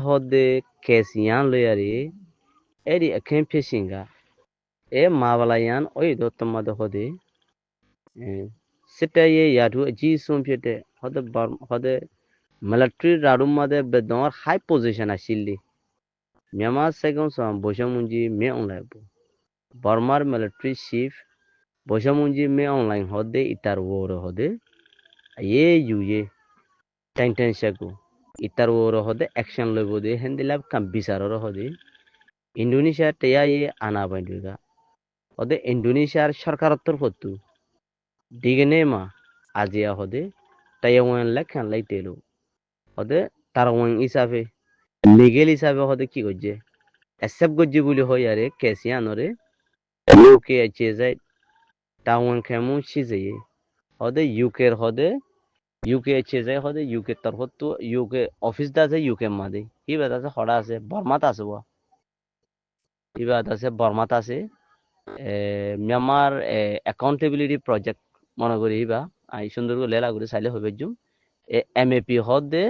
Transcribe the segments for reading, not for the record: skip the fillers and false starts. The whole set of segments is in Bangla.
hode kesiyan loyari eri akem peshinga e mavalayan oi do tamade hode sitaye yadu ji sumpyete hode military radumade bedor high position ashili Myanmar second son Boshamunji me online Burmar military chief Boshamunji me online hode itar woro hode ye yuye ten shaku itar woro hode action lebode hendilab kam bisaroro hode Indonesia teya ye anabanduga hode Indonesia সরকারত্তর হতু digene ma আজিয়া hode tayawan lekhan laitelo hode tarawang isabe legal হিসাবে হতে কি করছে অ্যাকসেপ্ট করছে বলে হয় আরে কেসিয়ানরে ইউকে আছে যায় টাউন কেমন সিজে হদে ইউকের হদে ইউকে আছে যায় হদে ইউকে তরফ তো ইউকে অফিস দা আছে ইউকে মাদে হিবাদ আছে হড়া আছে বর্মাত আছে ওয়া হিবাদ আছে বর্মাত আছে মিয়ানমার অ্যাকাউন্টেবিলিটি প্রজেক্ট মনে করি হিবা আই সুন্দর করে লেলা করে চাইলে হবে জুম এমএপি হদে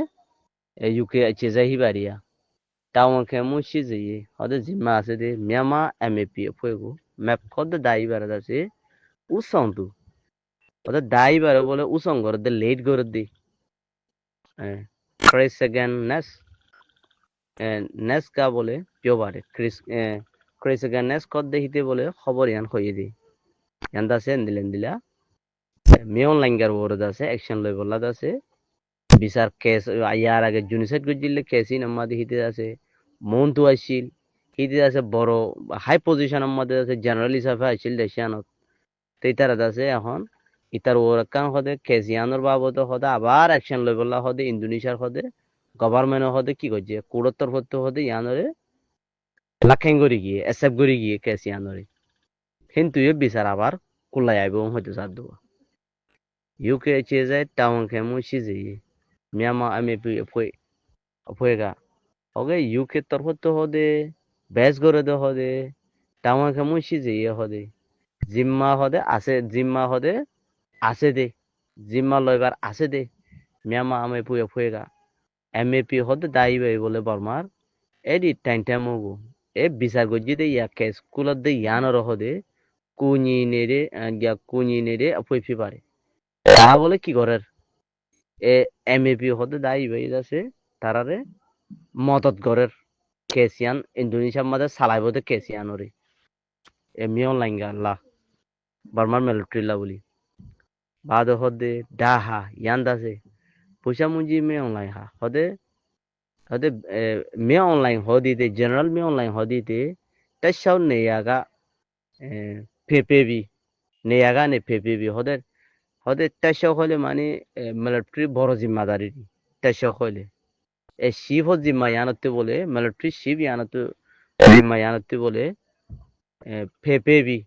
ইউকে আছে যায় হিবারিয়া টাউন কেমন সিজে হদে জিম্মা আছে দে মিয়ানমার এমএপি ফুয়েগো ম্যাপ হদে দাই বারা আছে উসংতু হদে দাই বারা বলে উসং করে দে লেট করে দি ক্রিস সেকেন্ড নেস কা বলে পিও বারে ক্রিস সেকেন্ড নেস কদ দেখিতে বলে খবর ইয়ান কইয়ে দি ইয়ান দাসে দিলেন দিলা মিয়ন লাইঙ্গার ওরদ আছে অ্যাকশন লই বলা আছে বিচার কেস আয়ার আগে জুনিসেট গজিলে কেসি নাম্মা দেখিতে আছে মন্টু আসিল হিতে আছে বড় হাই পজিশনের মধ্যে আছে জেনারেল হিসাবে আসিল দেশিয়ানত তেইতার আছে এখন ইতার ওরকান হদে কেসিয়ানোর বাবদ হদে আবার অ্যাকশন লই বলা হদে ইন্দোনেশিয়ার হদে গভর্নমেন্ট হদে কি করছে কুড়ত্তর হতে হদে ইয়ানরে লাখেন করে গিয়ে এসএফ করে গিয়ে কেসিয়ানরে কিন্তু এ বিচার আবার কুলাই আইব হয়তো সাধ্য ইউকে চেয়ে টাউন কেমন সিজে মিয়ামা আমি ফুয়েগা ওকে ইউকে তরফ তো হদে বেস করে দে হদে টাউন কেমন সিজে হদে জিম্মা হদে আছে দে জিম্মা লইবার আছে দে মিয়ামা আমি ফুয়েগা এমএপি হদে দায়ী বাই বলে বর্মার এডি টাইম হবো এ বিচার গজি দে ইয়াকে স্কুলত দে ইয়ানর হদে কুñi নেরে ফুইফি পারে তা বলে কি করার এমএপি হতে দায়ী হয়ে যাচ্ছে তারারে মদত করার কেসিয়ান ইন্দোনেশিয়ার মধ্যে চালাইবতে কেসিয়ানরে এমিয়ন লাইঙ্গা লা বার্মার মিলিটারি লা বলি বাদ হদে ডাহা ইয়ান দাসে পয়সা মুঞ্জি মে অনলাইন হা হদে হদে মে অনলাইন হদিতে জেনারেল মে অনলাইন হদিতে তাসাও নেয়াগা পেপেবি নেয়াগা নে পেপেবি হদে তাসাও হলে মানে মিলিটারি বড় জিম্মাদারি তাসাও হলে শিব জিম্মা ইয়ানতে বলে মিলিটারি শিব ইয়ানতে জিম্মা ইয়ানতে বলে পেপেবি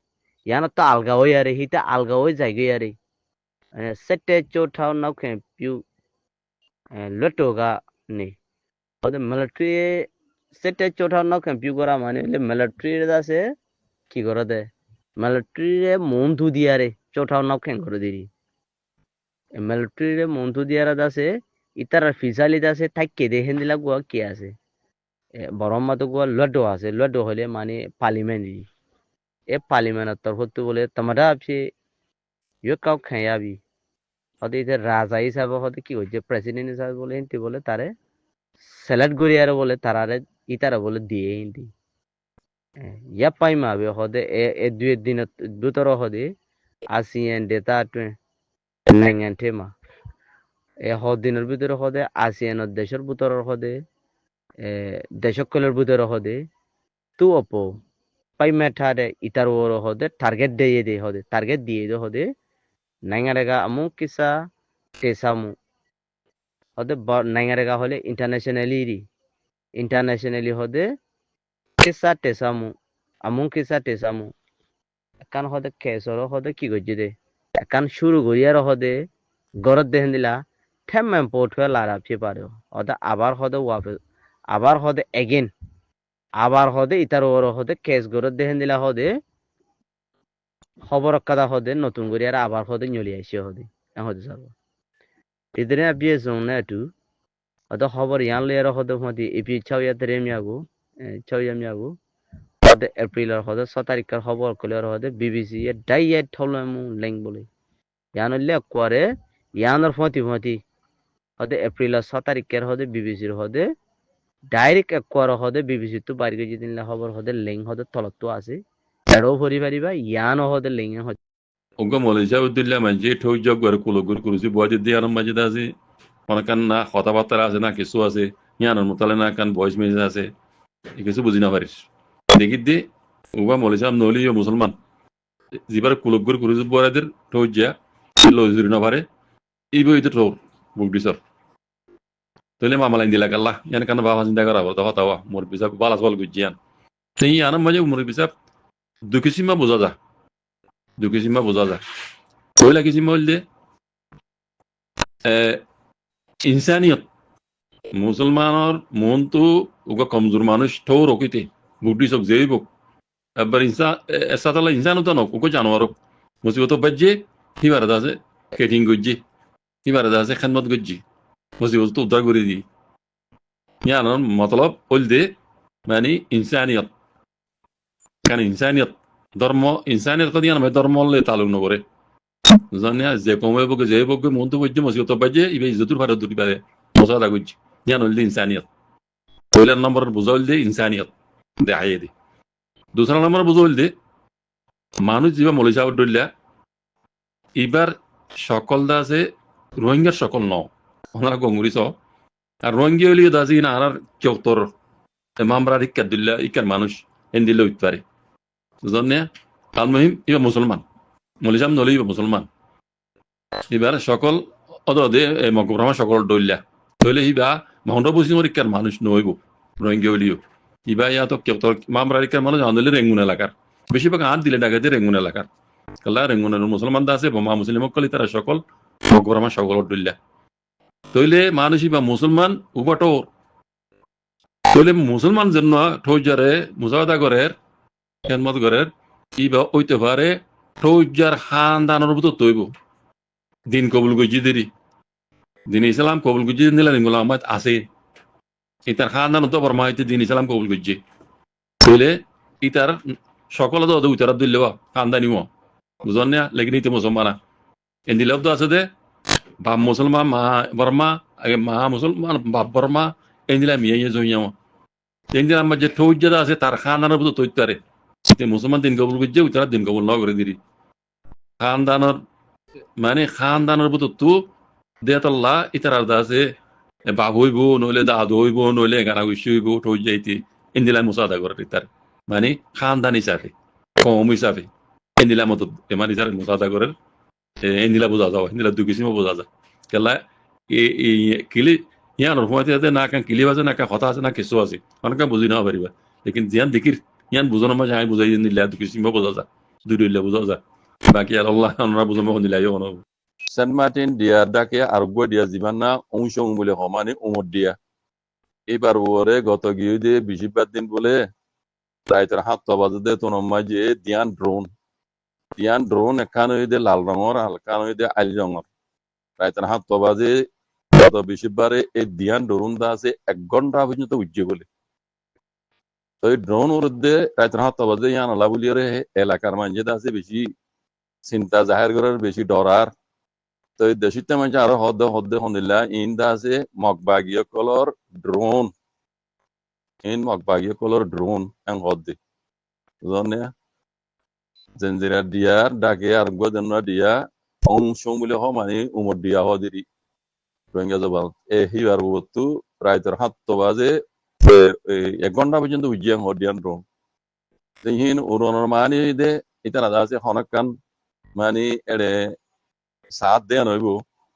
ইয়ানত আলগা হই আরে হিতা আলগা হই যাইগে আরে সেটে চোঠাও নাও কে পিউ লটোগা নে হদে মিলিটারি সেটে চোঠাও নাও কে পিউ করা মানে মিলিটারি আছে কি করে দে মিলিটারি মন্ধু দিয়ারে চোঠাও নাও কে করে দিরি মিলিটারি মন্ধু দিয়ারা আছে ইতার ফিসালিত আছে থাইকে দেখেন দিলা গুয়া কি আছে বরম মাতো গুয়া লডো আছে লডো হলে মানে পার্লিমেন্ট এ পার্লিমেন্ট তরফ বলে তোমরা আপনি ইয়ে কাউ খেয়াবি হতে ইতার রাজা হিসাবে হতে কি হচ্ছে প্রেসিডেন্ট হিসাবে বলে হিন্দি বলে তারে সেলেক্ট করি আর বলে তারারে ইতারা বলে দিয়ে হিন্দি ইয়া পাই মাবে হদে এ দুই দিন দুতর হদে আসিয়েন ডেটা নেঙ্গেন ঠেমা এ দিনের ভিতরে হদে আসিয়ানের দেশের ভিতরের হদে দেশকলের ভিতরে হদে তু অপো পাই মেঠারে ইতার ওর হদে টার্গেট দিয়ে দে হদে টার্গেট দিয়ে দে হদে নাইঙ্গারেগা আমু কিসা টেসামু হদে নাইঙ্গারেগা হলে ইন্টারন্যাশনালি হদে কিসা টেসামু আমু কিসা টেসামু একান হদে কেসর হদে কি গজি দে একান শুরু করিয়ার হদে গরত দেহেন দিলা ঠেম পোর্ট হয়ে লারাপি পারে হদে আবার হদে এগেন আবার হদে ইতার ওর হদে কেস গরত দেহেন দিলা হদে খবর কাদা হদে নতুন করে আর আবার হদে নলি আইসি হদে হদে যাব ইদরে আবিয়ে জং না একটু hode khobor yan lero hode hodi ipi chawyat remyagu chawyamyagu hode april ar hode 6 tarikar khobor koler hode bbc e diet tholemu leng bole yan le kware yanor photi photi hode april ar 6 tarikar hode bbc er hode direct একবার হদে বিবিসি তো বাইরে যেদিন খবর হদে লিঙ্ক হদে তলত তো আছে এড়ো ভরি পারিবা ইয়ান হদে লিঙ্ক হদে Oga Malaysia Udilla manje to jogwar kulogur kurusi boje diaram majida আছে অনেকান না কথাবার্তা আছে না কিছু আছে ইয়ানোর মোতালে না কান ভয়েস মেসেজ আছে এই কিছু বুঝি না পারিস দেখি দে ওবা মালয়েশিয়া নলি মুসলমান জিবার কুলগুর কুরুজ বরাদের ঠোজা লজুরি না পারে এই বইতে ঠোর বুক দিছর তলে মামালাইন দিলা কাল্লা ইয়ান কান বাবা চিন্তা করা তো হতাওয়া মোর বিসাব বালাস বল গুজিয়ান তেই আনাম মাঝে মোর বিসাব দুকিসিমা বোঝা যা দুকিসিমা বোঝা যা কইলা কিসিমা হইল দে ইনসানিয়ত মুসলমানের মন তো ওগা কমজোর মানুষ ঠোর রকিতে বুদ্ধি সব যেই বুক একবার এসাতালা ইনসানও তো নক ওকে জানোয়ার মুসিবত বাজ্যে হিবার আছে কেটিং গজ্জি হিবার আছে খেদমত গজ্জি মুসিবত তো উদ্ধার করে দিই ইয়ানোর মতলব হইল দে মানে ইনসানিয়ত কারণ ইনসানিয়ত ধর্ম ইনসানিয়ত কদি আনবে ধর্ম লে তালুক নগরে জানিয়া যে কমে বকে যে বকে মন তো বাজ্যে মুসিবত বাজ্যে ইবে ইজ্জতুর ভারত দুটি পারে মশা গজ্জি ইয়ান হইল ইনসানিয়ত পয়লা নম্বর বুঝা হইল দে ইনসানিয়ত দে আয়ে দে দুসরা নম্বর বুঝা হইল দে মানুষ যেবা মালয়েশিয়া উঠলিয়া এবার সকল দা আছে রোহিঙ্গার সকল ন ওনারা গঙ্গুরি চ আর রোহিঙ্গি হইলে দাজি না আর কেউ তোর মামরার ইক্কার দিল্লা ইক্কার মানুষ এন দিলে উঠতে পারে জন্য তার মহিম ইবা মুসলমান মালয়েশিয়াম নলি ইবা মুসলমান এবার সকল অদে মকবরমা সকল ডইল্লা হইলে ইবা মহন্ড বসিমর ইক্কার মানুষ নইব রোহিঙ্গি হইলিও ইবা ইয়া তো কেউ তোর মামরার ইক্কার মানুষ আনলে রেঙ্গুন এলাকার বেশিরভাগ হাত দিলে ডাকাতে রেঙ্গুন এলাকার কাল্লা রেঙ্গুনের মুসলমান দা আছে বোমা মুসলিম কলি তারা সকল মকবরমা সকল ডইল্লা তইলে মানুষ বা মুসলমান উবাটো তইলে মুসলমান জন্য ঠৌজারে মুসাওয়াদা করের খেদমত করের ইবা ওইতে পারে ঠৌজার খানদানের ভিতর তৈব দিন কবুল গজি দেরি দিন ইসলাম কবুল গজি নিলা নিগুলো আমার আছে ইতার খানদান তো বর্মা হইতে দিন ইসলাম কবুল গজি তইলে ইতার সকল তো উতার দিল খানদানিও বুঝন না লেকিন ইতে মুসলমানা এন্দিলাব তো আছে দে বাপ মুসলমান মা বর্মা আগে মা মুসলমান বাপ বর্মা এন্দিলা মিয়া জইয়াও এন্দিলা আমার যে ঠৌজাদা আছে তার খানদানের ভিতর তৈতারে মুসলমান দিন কবুল গজি উতার দিন কবুল ন করে দিরি খানদানের মানে খানদানের ভিতর তো দেয়াতল্লাহ ইতার আর্দা আছে বাপ হইব নইলে দাদু হইব নইলে গানা গুছি হইব ঠৌজ যাইতে এন্দিলা মুসাদা করে ইতার মানে খানদান হিসাবে কম হিসাবে এন্দিলা মতো এমান হিসাবে মুসাদা করে এন্দিলা বোঝা যাও এন্দিলা দুকিসিমা বোঝা যায় কেলা কিলি ইয়ানোর সময়তে না কান কিলি আছে না কান কথা আছে না কিছু আছে অনেক বুঝি না পারিবা লেকিন জিয়ান দেখির ইয়ান বুঝানোর মাঝে আমি বুঝাই দিলা দুকিসিমা বোঝা যায় দুইলা বোঝা যায় বাকি আর আল্লাহ আমরা বুঝাবো দিলাই হন সেন্ট মার্টিন দিয়ার ডাকে আরোগ্য দিয়া জীবান না অংশ বলে সমানে উমর দিয়া এবার ওরে গত গিয়ে দিয়ে বেশিরভাগ দিন বলে প্রায় তার হাত বাজে তোর মাঝে দিয়ান ড্রোন এখান হইতে লাল রঙর হালকান হইতে আইল রঙর প্রায় তার হাত বাজে গত বেশিরবারে এই দিয়ান ড্রোন দা আছে 1 ঘন্টা পর্যন্ত উজ্জে বলে তো এই ড্রোন উড়ে প্রায় তার হাত বাজে ইয়ান আলা বলিয়ে এলাকার মানুষ আছে বেশি চিন্তা জাহের করার বেশি ডরার তো এই দেশিতে মানুষ আরো হদ্দে হন্দিল্লা ইন দা আছে মগবাগীয় কলর ড্রোন এন হদ্দে বুঝনে জেনজিরা দিয়ার ডাকে আর গোদেনরা দিয়া অংশ বলে মানে উমর দিয়া হদিরি রোহিঙ্গা জবাল হিবার বস্তু প্রায় তোর হাত বাজে 1 ঘন্টা পর্যন্ত উজ্জিয়াং হদিয়ান ড্রোন হিন উড়নের মানে দে ইতারা আছে হনকান মানে এড়ে সাত দেয়া নইব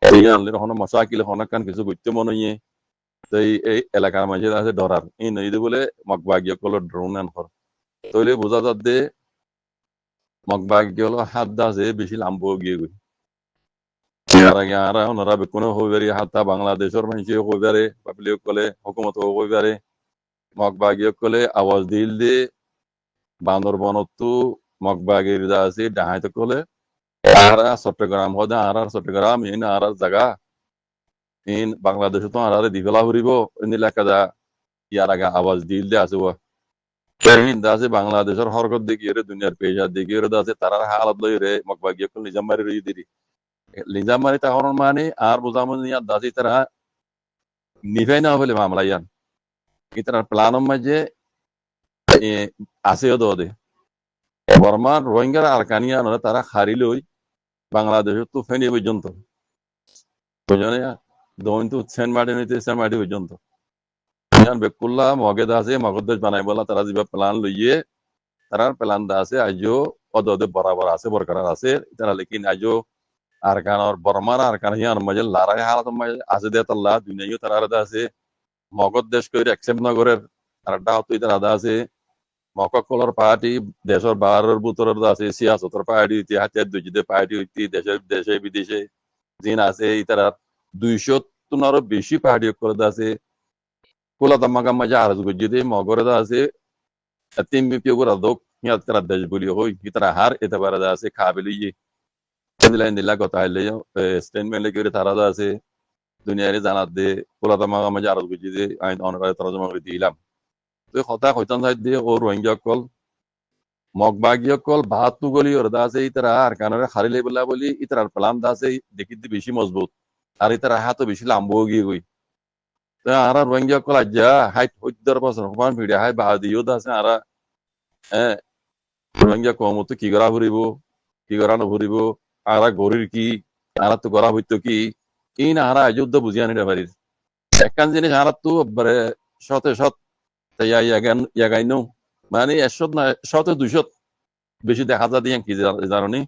এই আনলে হন মশাকিল হনকান কিছু করতে মনে নিয়ে তো এই এলাকার মাঝে আছে ডরার এই নই দে বলে মগবাগীয় কল ড্রোন আন কর তইলে বোঝা যাচ্ছে মগবাগীয় হাত দা আছে বেশি লাম্ব গিয়ে গই ওনারা কোনো হইবারি হাতা বাংলাদেশের মানুষে হইবারে পাবলিক কলে হুকুমত হইবারে মগবাগীয় কলে আওয়াজ দিল দে বান্দরবনতো মগবাগীর যা আছে ডাহাইতে কলে আরা চট্টগ্রাম হদে আরার চট্টগ্রাম ইন আরার জায়গা ইন বাংলাদেশে তো আরারে দিবেলা হরিব ইনি লেখা ইয়ার আগে আওয়াজ দিল দে আছে হিন্দা আছে বাংলাদেশের হরকত দেখি রে দুনিয়ার পেশা দেখি রে আছে তারার হালত লই রে মকবাগিয়ে নিজাম মারি রই দিরি নিজাম মারি তখন মানে আর বোঝামন ইয়ার দাসি তারা নিভে না হলে মামলা ইয়ান ইতার প্ল্যান মাঝে আছে দে বর্মার রোহিঙ্গার আরকানিয়া নয় তারা হারি লই বাংলাদেশের তো ফেনি পর্যন্ত বুঝলে দৈন তো সেন্ট মার্টিন হইতে সেন্ট মার্টিন পর্যন্ত ইয়ান বেকুল্লা মগেদ আছে মগদেশ বানাই বলা তারা যেভাবে প্ল্যান লইয়ে তারার প্ল্যান দা আছে আজও পদে বরাবর আছে বরকরার আছে তারা লেকিন আজও আরকানর বর্মার আরকান ইয়ান মাঝে লারাই হালত মাঝে আছে দে তাল্লা দুনিয়াও তারা আছে মগধ দেশ করে অ্যাকসেপ্ট নগরের আর ডাহতুই তারা আছে মককলর পার্টি দেশের বাহারের ভিতরের আছে সিয়াসতের পার্টি হইতে হাতিয়ার দুজিতে পার্টি হইতে দেশের দেশে বিদেশে জিন আছে তারা 200 বেশি পার্টি করে আছে কোলাতাম্মা মাঝে আরজ গজিতে মগরে আছে তিন বিপি করে দোক ইয়াত তারা দেশ বলি হই তারা হার এতে পারা আছে খাবিলি নিলা কথা হইলে স্টেটমেন্ট করে তারা আছে দুনিয়ারে জানাত দে কোলাতাম্মা মাঝে আরজ গজিতে আইন অনারায় তরজমা করে দিলাম তো কথা কইতাম চাই দিয়ে ও রোহিঙ্গা কল মগবাগিয়া কল বাহাত্তু গলি ওর দাসে ইতারা আর কানরে হারিলে বলা বলি ইতার প্লান দাসে দেখিতে বেশি মজবুত আর ইতারা হাত বেশি লাম্বো গিয়ে গই তো আর রোহিঙ্গা কল আজ্জা হাইট 70 বছর সমান ভিড়ে হাই বাহাদিও দাসে আর হ্যাঁ রোহিঙ্গা কমত কি করা ঘুরিব কি করা নঘুরিব আর গরির কি আর তো করা হইতো কি এই না হারা যুদ্ধ বুঝিয়া নিতে পারিস একখান জিনিস আর তো শতে শত ইয়াগাইনো মানে 100 বেশি দেখা যায় দিয়ে কি জানি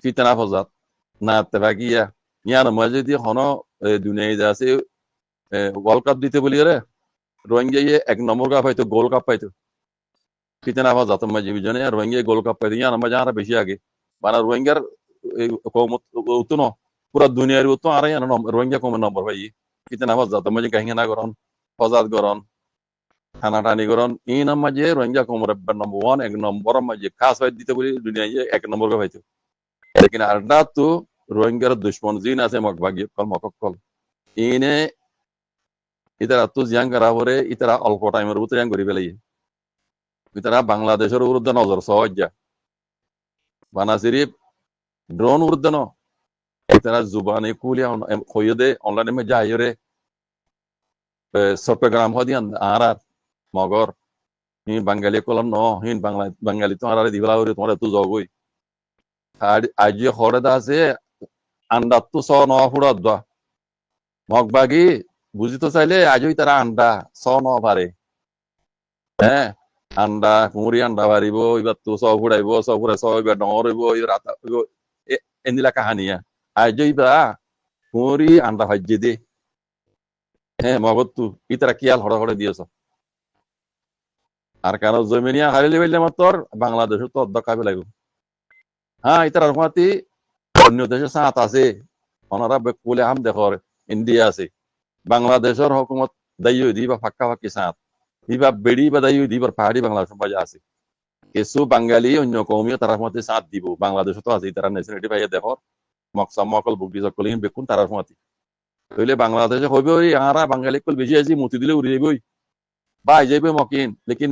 ফিতনা ফজাত না তেবাগিয়া ইয়ার মাঝে দিয়ে হন দুনিয়ায় যা আছে ওয়ার্ল্ড কাপ দিতে বলি রে রোহিঙ্গা 1 নম্বর কাপ পাইতো গোল্ড কাপ পাইতো ফিতনা ফজাত মাঝে বিজনে রোহিঙ্গা গোল্ড কাপ পাইতো ইয়ার মাঝে আর বেশি আগে মানে রোহিঙ্গার উত্তন পুরা দুনিয়ার উত্তন আর রোহিঙ্গা কম নম্বর পাই ফিতনা ফজাত মাঝে কাহিনী না করন ফজাত করন টানাটানি করন এই নাম মাঝে রোহিঙ্গা কমর নম্বর 1 1 নম্বর মাঝে খাস পাই দিতে বলি দুনিয়ায় 1 নম্বর কা পাইতো লেকিন আরটা তো রোহিঙ্গার দুশ্মন জিন আছে মকবাগি কল মককল ইনে ইতারা তো জিয়াং করা পরে ইতারা অল্প টাইমের ভিতরে জিয়াং করি পেলাই ইতারা বাংলাদেশের বিরুদ্ধে নজর সহজা বানা সিরিপ ড্রোন বিরুদ্ধে ন ইতারা জুবানে কুলিয়া হইয়ে দে অনলাইনে মে যাই রে চট্টগ্রাম হদিয়ান আর মগর হি বাঙালি কলম ন হিন বাঙালি তো আর দিবলা হরে তোমার তো জগই আজ হরে দা আছে আন্ডা তো স ন ফুড়ত দা মগবাগি বুঝিতে চাইলে আজই তারা আন্ডা স ন পারে হ্যাঁ আন্ডা কুমুরি আন্ডা পারিব এবার তো স ফুড়াইব স ফুড়াই স এবার ডর হইব রাতা হইব এনিলা কাহানিয়া আজই বা কুমুরি আন্ডা ভাজ্যে দে হ্যাঁ মগত তু ইতারা কিয়াল হড় হড়ে দিয়েছ আর কারণ জমিনিয়া হারিলে বললে মাত্র বাংলাদেশে তো অর্ধ কাবে লাগবে হ্যাঁ ইতার রকমাতি অন্য দেশে সাঁত আছে ওনারা বেকুলে আম দেখর ইন্ডিয়া আছে বাংলাদেশের হকুমত দায়ী দিবা ফাঁকা ফাঁকি সাঁত দিবা বেড়ি বা দায়ী দিবার পাহাড়ি বাংলাদেশ বাজে আছে কিছু বাঙালি অন্য কৌমিও তারা মতে সাঁত দিব বাংলাদেশে তো আছে তারা ন্যাশনালিটি পাইয়া দেখর মকসা মকল বুকডি সকল বেকুন তারা মতে হইলে বাংলাদেশে হইবে ওই আরা বাঙালি কল বেশি আছে মুতি দিলে উড়ে যাবই বা যাইবে মকিন লেকিন